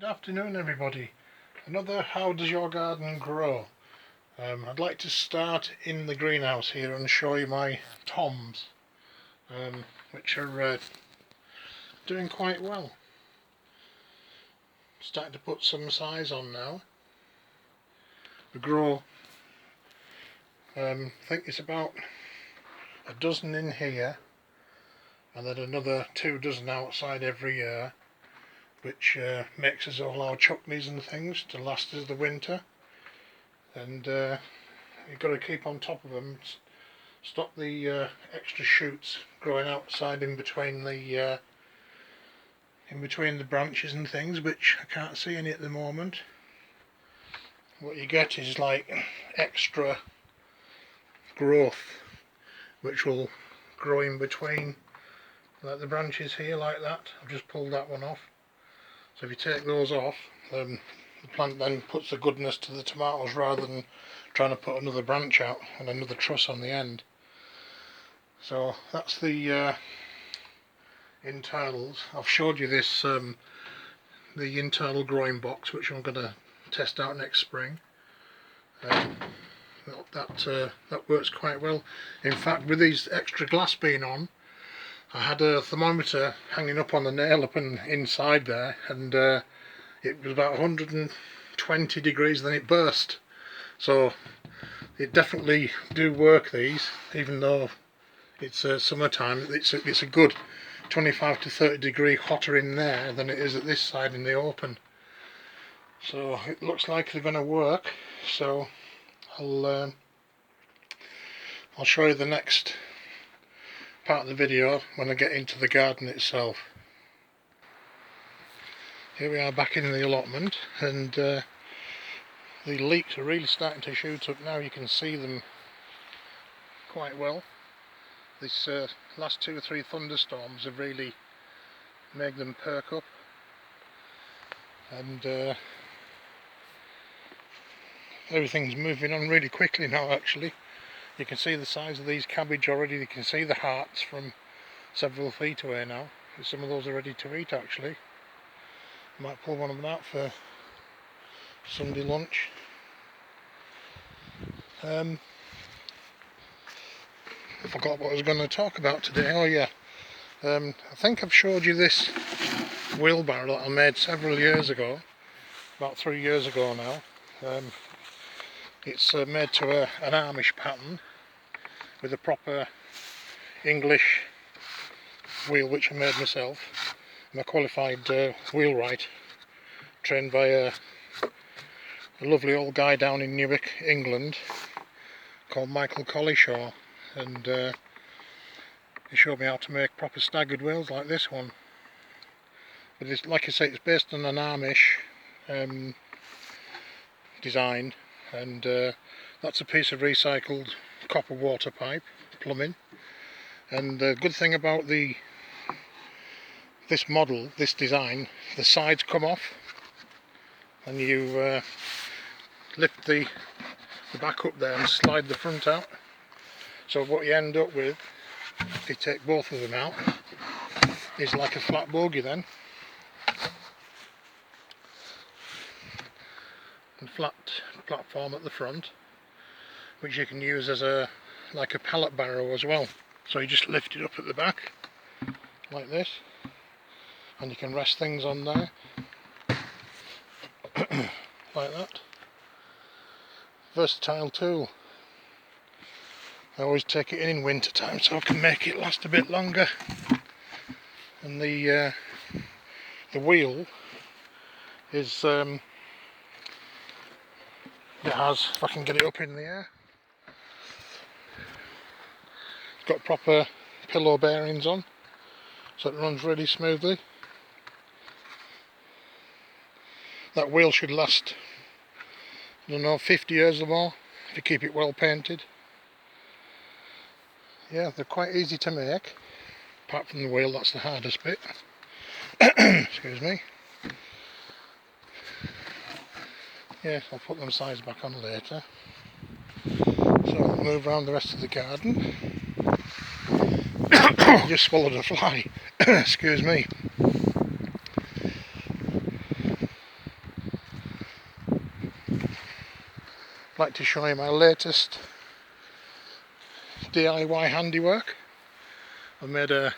afternoon everybody. Another How Does Your Garden Grow? I'd like to start in the greenhouse here and show you my toms, which are doing quite well. Starting to put some size on now. The grow, I think it's about a dozen in here and then another 2 dozen outside every year, which makes us all our chutneys and things to last us the winter. And you've got to keep on top of them, stop the extra shoots growing outside in between the branches and things, which I can't see any at the moment. What you get is like extra growth, which will grow in between, like the branches here, like that. I've just pulled that one off. So if you take those off, the plant then puts the goodness to the tomatoes rather than trying to put another branch out and another truss on the end. So that's the internals. I've showed you this, the internal growing box, which I'm going to test out next spring. That works quite well. In fact, with these extra glass being on, I had a thermometer hanging up on the nail up and inside there, and it was about 120 degrees, then it burst. So it definitely do work, these, even though it's summertime. It's a good 25 to 30 degree hotter in there than it is at this side in the open. So it looks like they're going to work. So I'll show you the next part of the video when I get into the garden itself. Here we are back in the allotment, and the leeks are really starting to shoot up now. You can see them quite well. This last 2 or 3 thunderstorms have really made them perk up, and everything's moving on really quickly now. Actually, you can see the size of these cabbage already. You can see the hearts from several feet away now. Some of those are ready to eat actually. I might pull one of them out for Sunday lunch. I forgot what I was going to talk about today. Oh yeah, I think I've showed you this wheelbarrow that I made several years ago, about 3 years ago now. It's made to an Amish pattern with a proper English wheel, which I made myself. I'm a qualified wheelwright, trained by a lovely old guy down in Newark, England, called Michael Collishaw, and he showed me how to make proper staggered wheels like this one. But it's, like I say, it's based on an Amish design, and that's a piece of recycled copper water pipe plumbing. And the good thing about this model, this design, the sides come off, and you lift the back up there and slide the front out. So what you end up with, if you take both of them out, is like a flat bogie then, and flat platform at the front, which you can use as like a pallet barrow as well. So you just lift it up at the back like this, and you can rest things on there like that. Versatile tool. I always take it in winter time so I can make it last a bit longer. And the wheel is it has, if I can get it up in the air, it's got proper pillow bearings on, so it runs really smoothly. That wheel should last, I don't know, 50 years or more if you keep it well painted. Yeah, they're quite easy to make, apart from the wheel, that's the hardest bit. Excuse me. Yeah, I'll put them sides back on later. So I'll move around the rest of the garden. Just swallowed a fly. Excuse me. I'd like to show you my latest DIY handiwork. I made a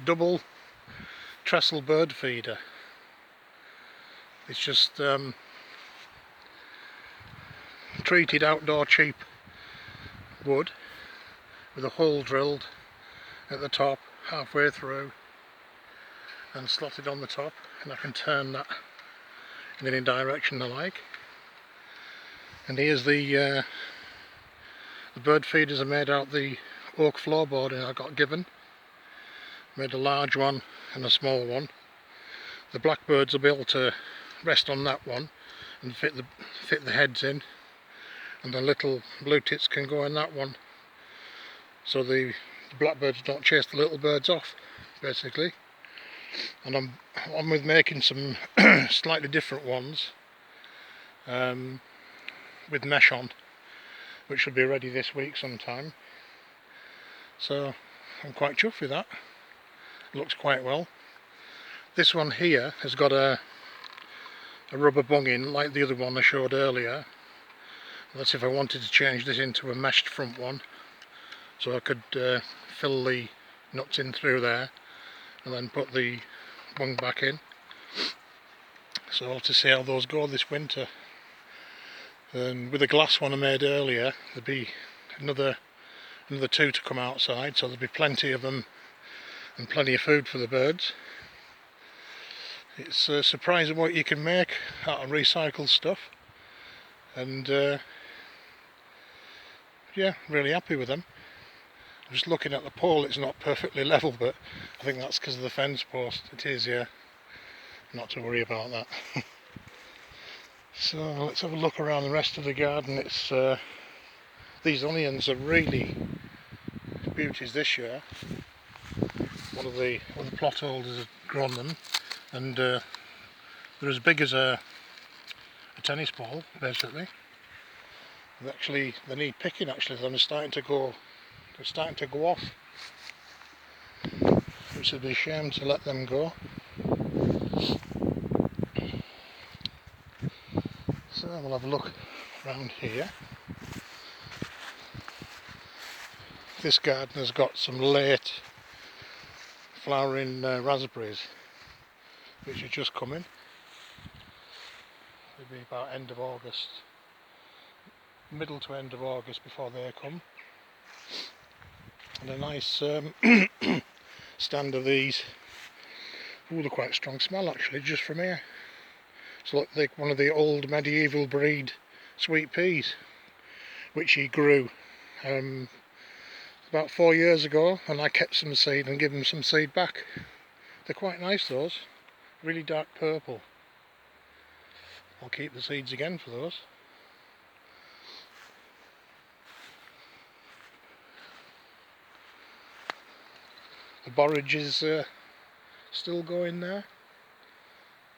double trestle bird feeder. It's just treated outdoor cheap wood with a hole drilled at the top halfway through and slotted on the top, and I can turn that in any direction I like. And here's the bird feeders are made out of the oak floorboarding I got given. Made a large one and a small one. The blackbirds will be able to rest on that one and fit the heads in, and the little blue tits can go in that one, so the blackbirds don't chase the little birds off, basically. And I'm on with making some slightly different ones with mesh on, which should be ready this week sometime. So I'm quite chuffed with that. It looks quite well. This one here has got a rubber bung in like the other one I showed earlier. That's if I wanted to change this into a meshed front one, so I could fill the nuts in through there and then put the bung back in. So I'll have to see how those go this winter. And with the glass one I made earlier, there'd be another two to come outside, so there'll be plenty of them and plenty of food for the birds. It's surprising what you can make out of recycled stuff, and yeah, really happy with them. I'm just looking at the pole, it's not perfectly level, but I think that's because of the fence post. It is, yeah, not to worry about that. So let's have a look around the rest of the garden. It's these onions are really beauties this year. One of the plot holders has grown them, and they're as big as a tennis ball, basically. And actually, they need picking. Actually, they're starting to go off, which would be a shame to let them go. So we'll have a look around here. This garden has got some late flowering raspberries, which are just coming. It'll be about end of August, middle to end of August before they come. And a nice stand of these. Ooh, they're quite a strong smell actually, just from here. It's like one of the old medieval breed sweet peas, which he grew about 4 years ago, and I kept some seed and give them some seed back. They're quite nice, those, really dark purple. I'll keep the seeds again for those. The borage is still going there,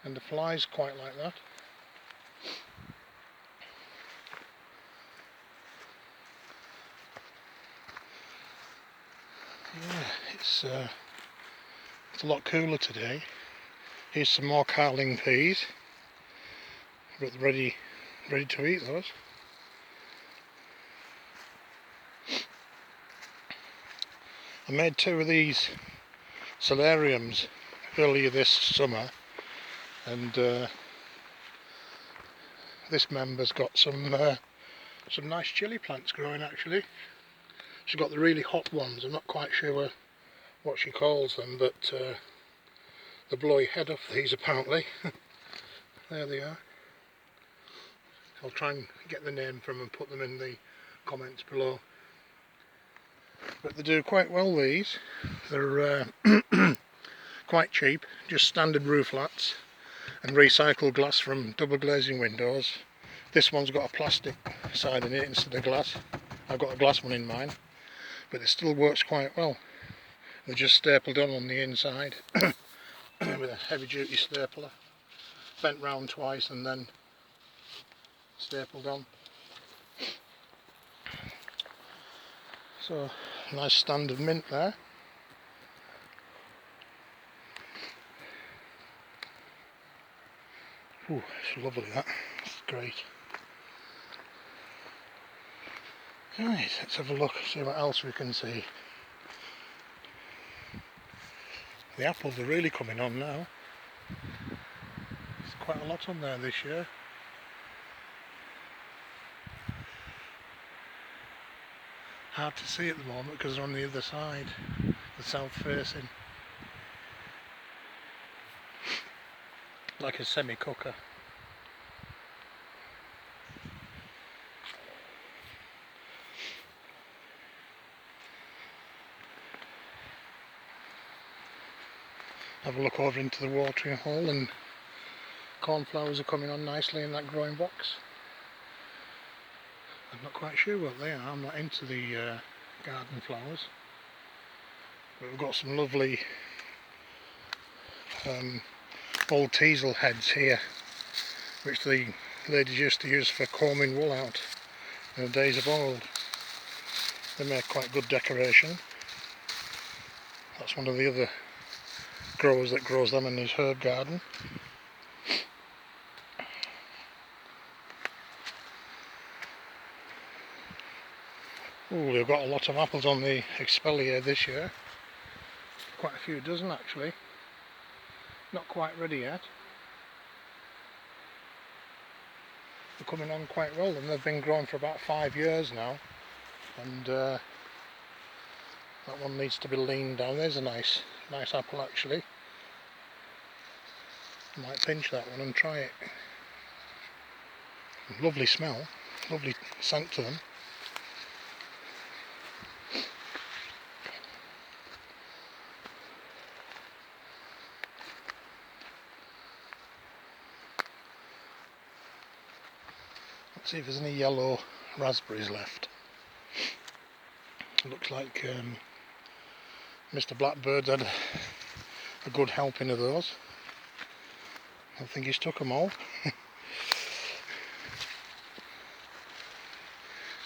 and the flies quite like that. Yeah, it's a lot cooler today. Here's some more carling peas, but ready to eat those. I made 2 of these solariums earlier this summer, and this member's got some nice chilli plants growing actually. She's got the really hot ones. I'm not quite sure what she calls them, but the blowy head off these apparently. There they are. I'll try and get the name from them and put them in the comments below. But they do quite well, these. They're quite cheap, just standard roof lats and recycled glass from double glazing windows. This one's got a plastic side in it instead of glass. I've got a glass one in mine, but it still works quite well. They're just stapled on the inside with a heavy duty stapler, bent round twice and then stapled on. So, nice standard mint there. Ooh, it's lovely that, it's great. Right, let's have a look, see what else we can see. The apples are really coming on now. There's quite a lot on there this year. Hard to see at the moment because they're on the other side, the south facing. Like a semi-cooker. Have a look over into the watering hole, and cornflowers are coming on nicely in that growing box. I'm not quite sure what they are, I'm not into the garden flowers. But we've got some lovely old teasel heads here, which the ladies used to use for combing wool out in the days of old. They make quite good decoration. That's one of the other growers that grows them in his herb garden. Ooh, we've got a lot of apples on the espalier this year. Quite a few dozen actually. Not quite ready yet. They're coming on quite well, and they've been growing for about 5 years now. And that one needs to be leaned down. There's a nice apple actually. I might pinch that one and try it. Lovely smell, lovely scent to them. Let's see if there's any yellow raspberries left. It looks like Mr. Blackbird's had a good helping of those. I think he's took them all.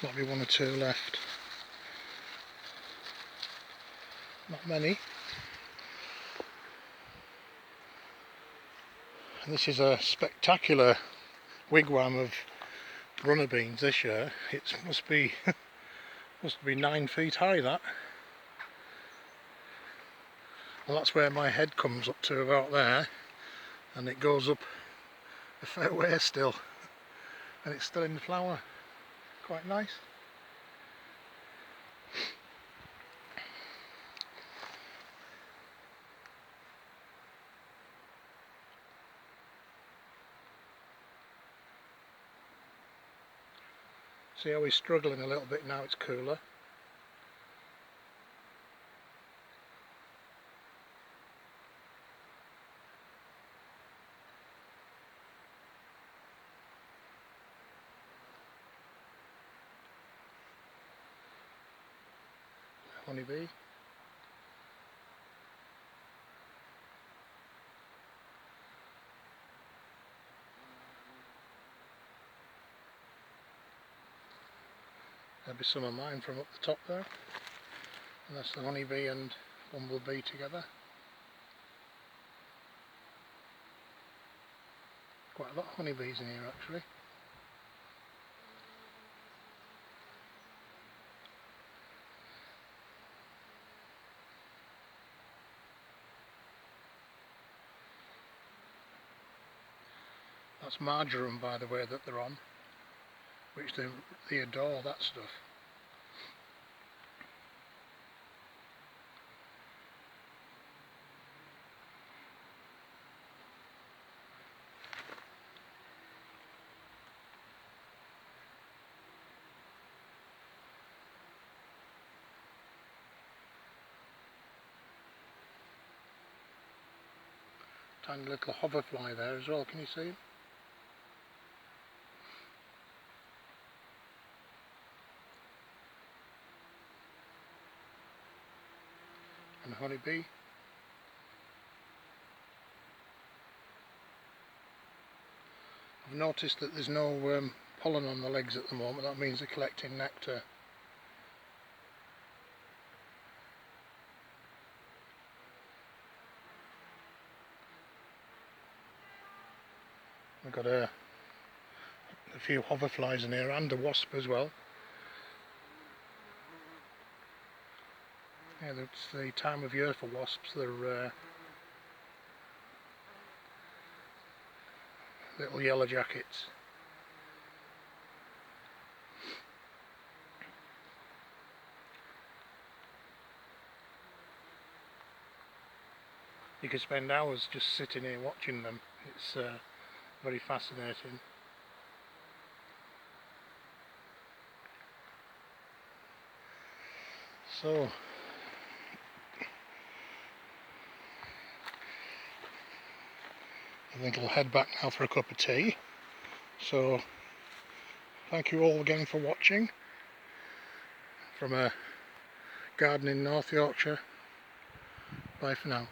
Might be 1 or 2 left. Not many. And this is a spectacular wigwam of runner beans this year. It must be 9 feet high, that. Well, that's where my head comes up to, about there, and it goes up a fair way still, and it's still in the flower. Quite nice. See how he's struggling a little bit now it's cooler. Honeybee. There'll be some of mine from up the top there. And that's the honeybee and bumblebee together. Quite a lot of honeybees in here actually. That's marjoram, by the way, that they're on, which they adore that stuff. Tiny little hoverfly there as well, can you see him? And a honeybee. I've noticed that there's no pollen on the legs at the moment. That means they're collecting nectar. We've got a few hoverflies in here and a wasp as well. Yeah, it's the time of year for wasps. They're little yellow jackets. You can spend hours just sitting here watching them. It's very fascinating. So I think I'll head back now for a cup of tea. So thank you all again for watching from a garden in North Yorkshire. Bye for now.